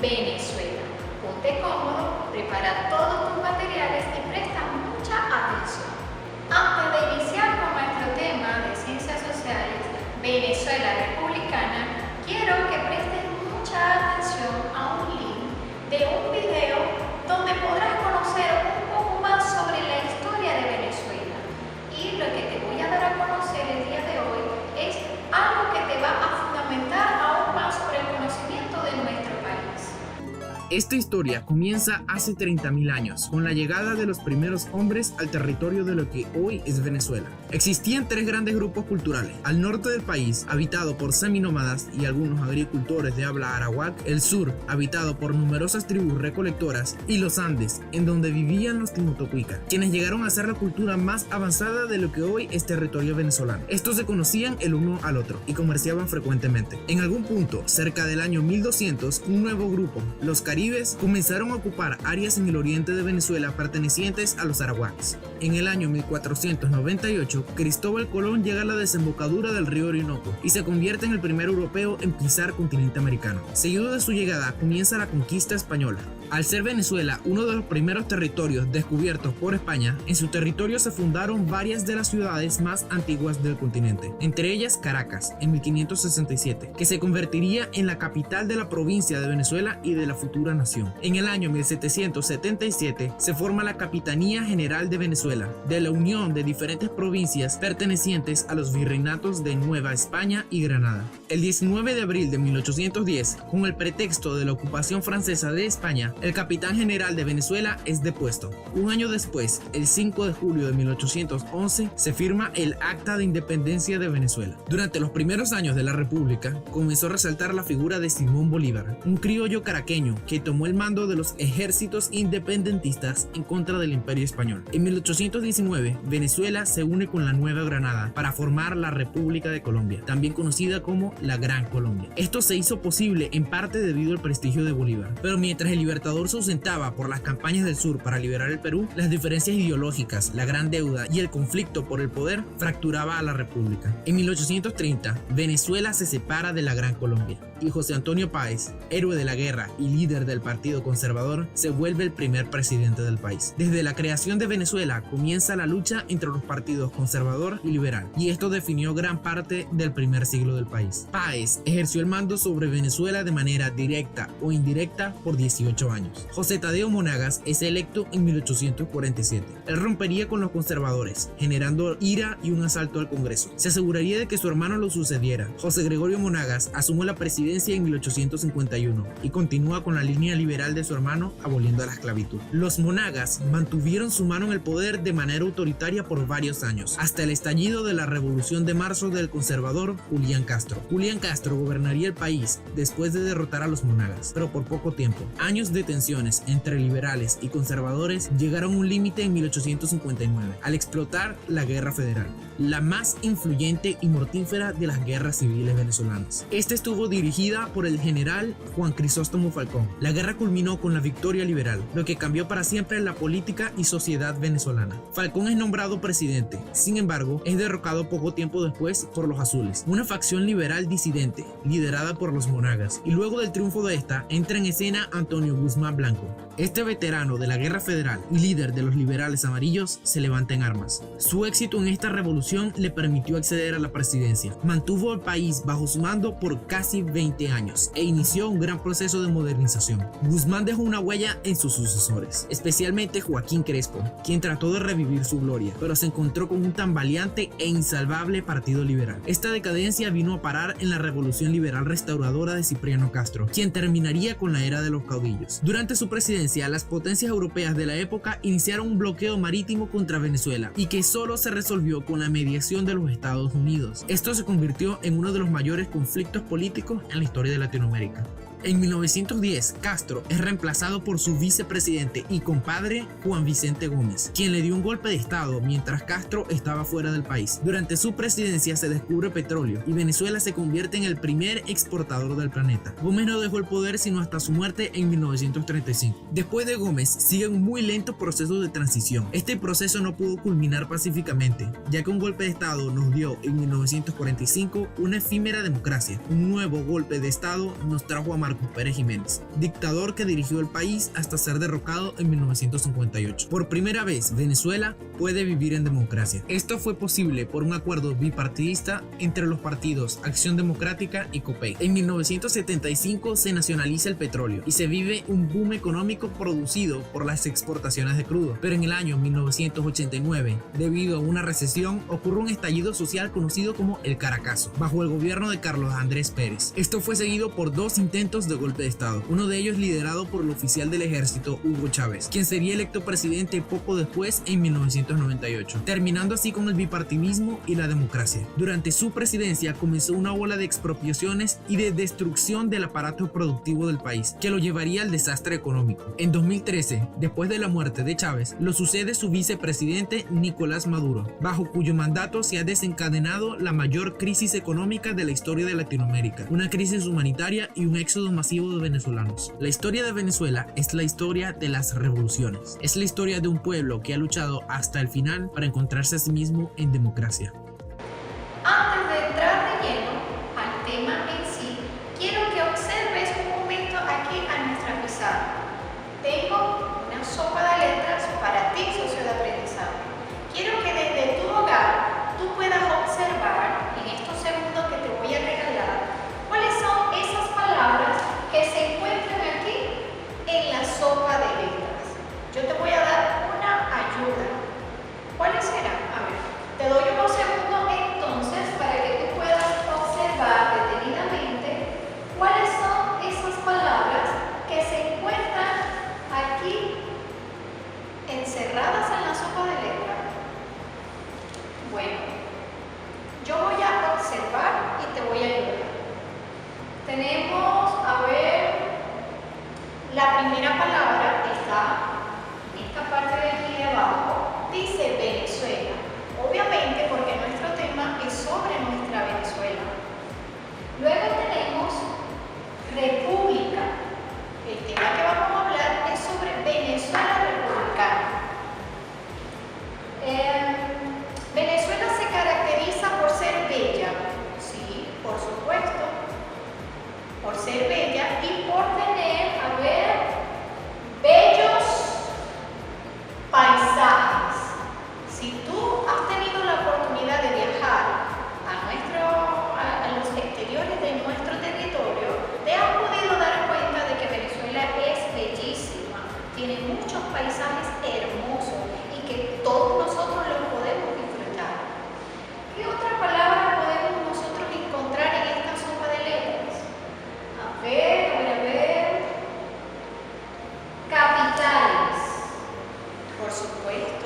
Venezuela. Ponte cómodo, prepara todos tus materiales y presta mucha atención. Antes de iniciar con nuestro tema de ciencias sociales, Venezuela republicana, quiero que prestes mucha atención a un link de un video donde podrás conocer un poco más sobre la historia de Venezuela. Y lo que te voy a dar a conocer el día de hoy es algo que te va a fundamentar aún más sobre el conocimiento de nuestro país. Esta historia comienza hace 30.000 años, con la llegada de los primeros hombres al territorio de lo que hoy es Venezuela. Existían tres grandes grupos culturales: al norte del país, habitado por seminómadas y algunos agricultores de habla arawak; el sur, habitado por numerosas tribus recolectoras; y los Andes, en donde vivían los timotocuicas, quienes llegaron a ser la cultura más avanzada de lo que hoy es territorio venezolano. Estos se conocían el uno al otro y comerciaban frecuentemente. En algún punto, cerca del año 1200, un nuevo grupo, los caribes, comenzaron a ocupar áreas en el oriente de Venezuela pertenecientes a los arawaks. En el año 1498, Cristóbal Colón llega a la desembocadura del río Orinoco y se convierte en el primer europeo en pisar continente americano. Seguido de su llegada, comienza la conquista española. Al ser Venezuela uno de los primeros territorios descubiertos por España, en su territorio se fundaron varias de las ciudades más antiguas del continente, entre ellas Caracas, en 1567, que se convertiría en la capital de la provincia de Venezuela y de la futura nación. En el año 1777 se forma la Capitanía General de Venezuela, de la unión de diferentes provincias pertenecientes a los virreinatos de Nueva España y Granada. El 19 de abril de 1810, con el pretexto de la ocupación francesa de España, el capitán general de Venezuela es depuesto. Un año después, el 5 de julio de 1811, se firma el Acta de Independencia de Venezuela. Durante los primeros años de la República, comenzó a resaltar la figura de Simón Bolívar, un criollo caraqueño que tomó el mando de los ejércitos independentistas en contra del Imperio Español. En 1819, Venezuela se une con la Nueva Granada para formar la República de Colombia, también conocida como la Gran Colombia. Esto se hizo posible en parte debido al prestigio de Bolívar, pero mientras el Libertador se ausentaba por las campañas del sur para liberar el Perú, las diferencias ideológicas, la gran deuda y el conflicto por el poder fracturaba a la República. En 1830, Venezuela se separa de la Gran Colombia y José Antonio Páez, héroe de la guerra y líder del Partido Conservador, se vuelve el primer presidente del país. Desde la creación de Venezuela comienza la lucha entre los partidos conservador y liberal, y esto definió gran parte del primer siglo del país. Páez ejerció el mando sobre Venezuela de manera directa o indirecta por 18 años. José Tadeo Monagas es electo en 1847. Él rompería con los conservadores, generando ira y un asalto al Congreso. Se aseguraría de que su hermano lo sucediera. José Gregorio Monagas asume la presidencia en 1851 y continúa con la línea liberal de su hermano, aboliendo la esclavitud. Los Monagas mantuvieron su mano en el poder de manera autoritaria por varios años, hasta el estallido de la Revolución de Marzo del conservador Julián Castro. Julián Castro gobernaría el país después de derrotar a los Monagas, pero por poco tiempo. Años de tensiones entre liberales y conservadores llegaron a un límite en 1859, al explotar la Guerra Federal, la más influyente y mortífera de las guerras civiles venezolanas. Esta estuvo dirigida por el general Juan Crisóstomo Falcón. La guerra culminó con la victoria liberal, lo que cambió para siempre la política y sociedad venezolana. Falcón es nombrado presidente, sin embargo, es derrocado poco tiempo después por los azules, una facción liberal disidente, liderada por los Monagas, y luego del triunfo de esta, entra en escena Antonio Guzmán Blanco. Este veterano de la Guerra Federal y líder de los liberales amarillos se levanta en armas. Su éxito en esta revolución le permitió acceder a la presidencia. Mantuvo al país bajo su mando por casi 20 años e inició un gran proceso de modernización. Guzmán dejó una huella en sus sucesores, especialmente Joaquín Crespo, quien trató de revivir su gloria, pero se encontró con un tambaleante e insalvable partido liberal. Esta decadencia vino a parar en la revolución liberal restauradora de Cipriano Castro, quien terminaría con la era de los caudillos. Durante su presidencia, las potencias europeas de la época iniciaron un bloqueo marítimo contra Venezuela y que solo se resolvió con la mediación de los Estados Unidos. Esto se convirtió en uno de los mayores conflictos políticos en la historia de Latinoamérica. En 1910, Castro es reemplazado por su vicepresidente y compadre Juan Vicente Gómez, quien le dio un golpe de estado mientras Castro estaba fuera del país. Durante su presidencia se descubre petróleo y Venezuela se convierte en el primer exportador del planeta. Gómez no dejó el poder sino hasta su muerte en 1935. Después de Gómez sigue un muy lento proceso de transición. Este proceso no pudo culminar pacíficamente, ya que un golpe de estado nos dio en 1945 una efímera democracia. Un nuevo golpe de estado nos trajo amargura Marcos Pérez Jiménez, dictador que dirigió el país hasta ser derrocado en 1958. Por primera vez, Venezuela puede vivir en democracia. Esto fue posible por un acuerdo bipartidista entre los partidos Acción Democrática y COPEI. En 1975 se nacionaliza el petróleo y se vive un boom económico producido por las exportaciones de crudo. Pero en el año 1989, debido a una recesión, ocurre un estallido social conocido como el Caracazo, bajo el gobierno de Carlos Andrés Pérez. Esto fue seguido por dos intentos de golpe de Estado, uno de ellos liderado por el oficial del ejército Hugo Chávez, quien sería electo presidente poco después en 1998, terminando así con el bipartidismo y la democracia. Durante su presidencia comenzó una ola de expropiaciones y de destrucción del aparato productivo del país, que lo llevaría al desastre económico. En 2013, después de la muerte de Chávez, lo sucede su vicepresidente Nicolás Maduro, bajo cuyo mandato se ha desencadenado la mayor crisis económica de la historia de Latinoamérica, una crisis humanitaria y un éxodo masivo de venezolanos. La historia de Venezuela es la historia de las revoluciones, es la historia de un pueblo que ha luchado hasta el final para encontrarse a sí mismo en democracia. Antes de entrar de lleno al tema en sí, quiero que observes un momento aquí a nuestra pizarra. Tengo una sopa de letras para ti, socio de aprendizaje. Quiero que desde tu hogar tú puedas observar en estos segundos que te voy a regalar cuáles son esas palabras que se encuentran aquí en la sopa de letras. Yo te voy a dar una ayuda. ¿Cuáles serán? A ver, te doy unos segundos entonces para que tú puedas observar detenidamente cuáles son esas palabras que se encuentran aquí encerradas en la sopa de letras. Bueno, yo voy a observar y te voy a ayudar. Tenemos, a ver, la primera palabra está en esta parte de aquí de abajo, dice Venezuela. Obviamente porque nuestro tema es sobre nuestra Venezuela. Luego tenemos República. El tema que vamos a hablar es sobre Venezuela republicana. Venezuela se caracteriza por ser bella, sí, por supuesto, por ser bella y por tener, a ver, bellos paisajes. Si tú has tenido la oportunidad de viajar a los exteriores de nuestro territorio, te has podido dar cuenta de que Venezuela es bellísima, tiene muchos paisajes hermosos y que todos nosotros los podemos disfrutar. ¿Qué otra palabra podemos nosotros encontrar en esta sopa de letras? A ver. Capitales. Por supuesto,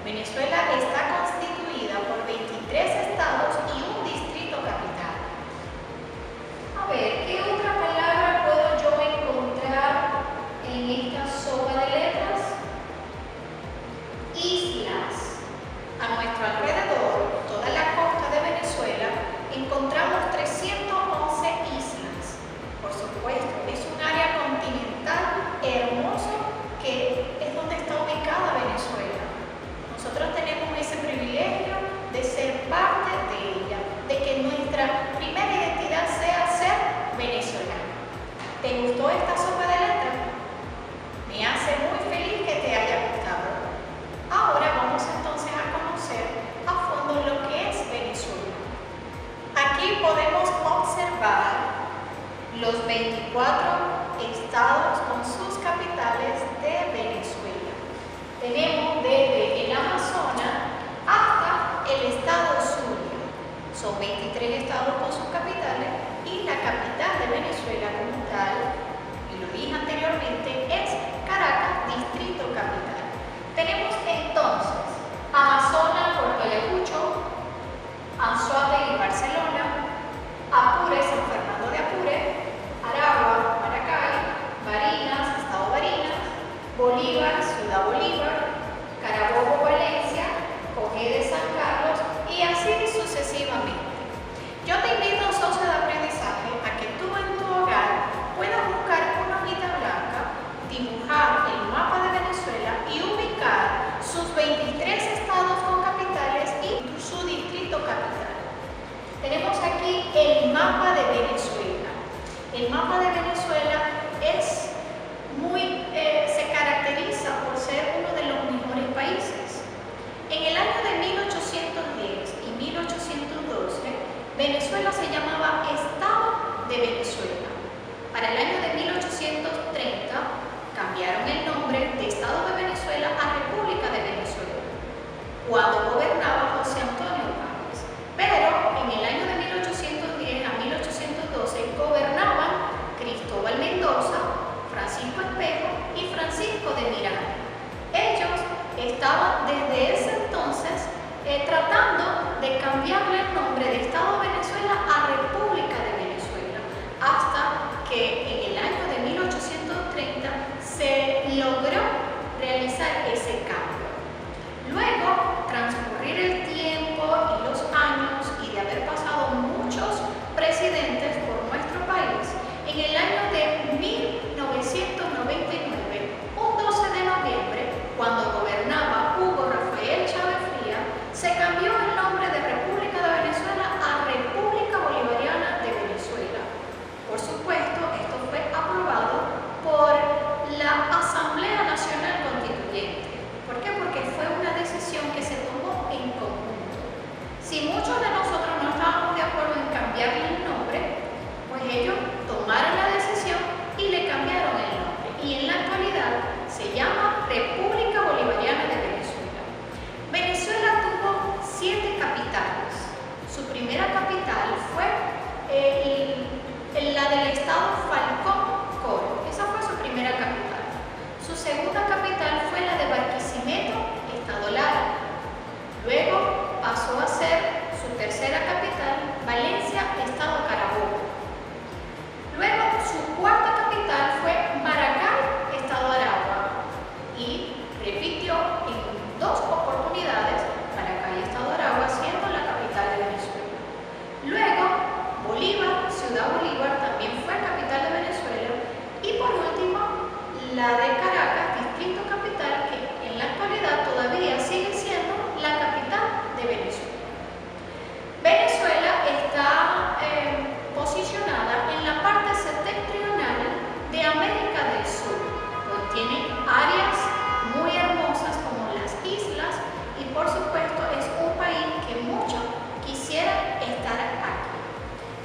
Venezuela está constituida por 23 estados y un distrito capital. A ver, ¿qué otra palabra puedo yo encontrar en esta sopa de letras? Islas. A nuestro alrededor, toda la costa de Venezuela, encontramos 311 islas. Por supuesto, es un área continental hermoso que es donde está ubicada Venezuela. Nosotros tenemos ese privilegio de ser parte de ella, de que nuestra primera identidad sea ser venezolana. ¿Te gustó esta sopa de letras? Me hace muy feliz que te haya gustado. Ahora vamos entonces a conocer a fondo lo que es Venezuela. Aquí podemos observar los 24 estados con sus capitales de Venezuela. Tenemos desde el Amazonas hasta el estado Zulia. Son 23 estados con sus capitales y la capital de Venezuela como tal, y lo dije anteriormente, es Caracas, distrito capital. Tenemos entonces Amazonas, Puerto Ayacucho, Anzoátegui y Barcelona, Apure, San Fernando de Apure, Aragua, Maracay, Barinas, Estado Barinas, Bolívar, Ciudad Bolívar, Carabobo, Valencia, Ojeda de San Carlos y así sucesivamente. Yo te invito, socio de aprendizaje, a que tú en tu hogar puedas buscar una hojita blanca, dibujar el mapa de Venezuela y ubicar sus 23 estados con capitales y su distrito capital. Tenemos aquí el mapa de Venezuela. El mapa de Venezuela cuando gobernaba José Antonio Páez. Pero en el año de 1810 a 1812 gobernaban Cristóbal Mendoza, Francisco Espejo y Francisco de Miranda. Ellos estaban desde ese entonces tratando de cambiarle el nombre de Estado de Venezuela a República de Venezuela, hasta que en el año de 1830 se logró realizar ese cambio. Luego, transcurrir el tiempo y los años y de haber pasado muchos presidentes por nuestro país, en el año de 1999, un 12 de noviembre, cuando gobernaba Hugo Rafael Chávez Frías, se cambió el nombre de República de Venezuela a República Bolivariana de Venezuela. Por supuesto, esto fue aprobado por la Asamblea Nacional Constituyente. ¿Por qué? Porque fue una decisión que se tomó en conjunto. Si muchos de nosotros no estábamos de acuerdo en cambiarle el nombre, pues ellos tomaron la decisión y le cambiaron el nombre. Y en la actualidad se llama República Bolivariana de Venezuela. Venezuela tuvo 7 capitales. Su primera capital fue la del estado Falcón Coro. Esa fue su primera capital. Su segunda capital fue la de Barquisimeto, estado Lara. Luego pasó a ser su tercera capital, Valencia, estado Carabobo. Luego su cuarta capital fue Maracay, estado Aragua. Y repitió en 2 oportunidades Maracay, estado Aragua, siendo la capital de Venezuela. Luego, Bolívar, Ciudad Bolívar, también fue capital de Venezuela. Y por último, la de Caracas, distrito capital, que en la actualidad todavía sigue siendo la capital de Venezuela. Venezuela está posicionada en la parte septentrional de América del Sur. Contiene áreas muy hermosas como las islas y por supuesto es un país que muchos quisieran estar aquí.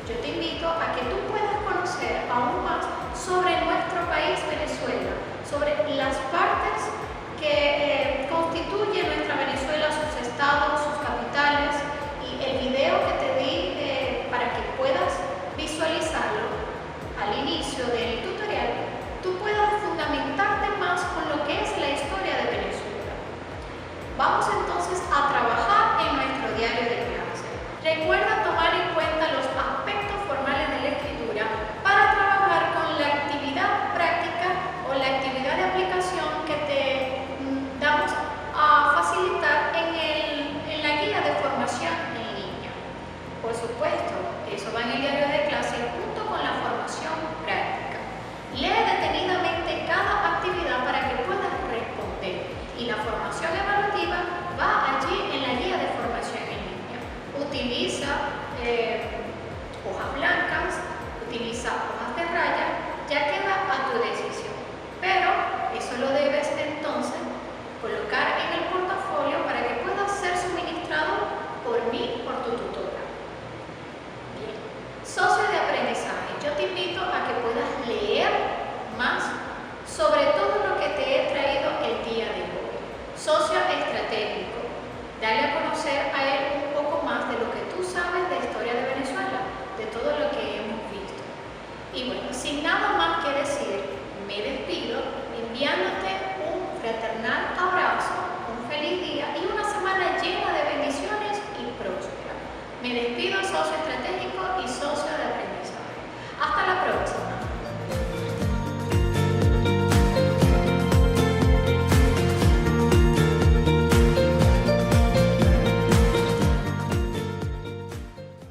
Yo te invito a que tú puedas conocer aún más sobre nuestro país Venezuela, sobre las partes que constituyen nuestra Venezuela, sus estados, sus capitales, y el video que te di para que puedas visualizarlo al inicio del tutorial, tú puedas fundamentarte más con lo que es la historia de Venezuela. Vamos entonces a trabajar en nuestro diario de clase. Recuerda tomar en cuenta los aspectos formales de la escritura para trabajar con la actividad práctica o la actividad de aplicación que te damos a facilitar en la guía de formación en línea. Por supuesto, eso va en el diario de clase junto con la formación práctica. Lee detenidamente cada actividad para que puedas responder, y la formación evaluativa va allí en la guía de formación en línea. Utiliza hojas blancas, utiliza hojas de raya, ya queda a tu decisión. Pero eso lo debes entonces colocar en el portafolio para que pueda ser suministrado por mí, por tu tutora. Bien, socio de aprendizaje, yo te invito a que puedas leer más sobre todo lo que te he traído el día de hoy. Socio estratégico, dale a conocer a él un poco más de lo que tú sabes de historia de Venezuela, de todo lo que hemos visto. Y bueno, sin nada más que decir, me despido enviándote un fraternal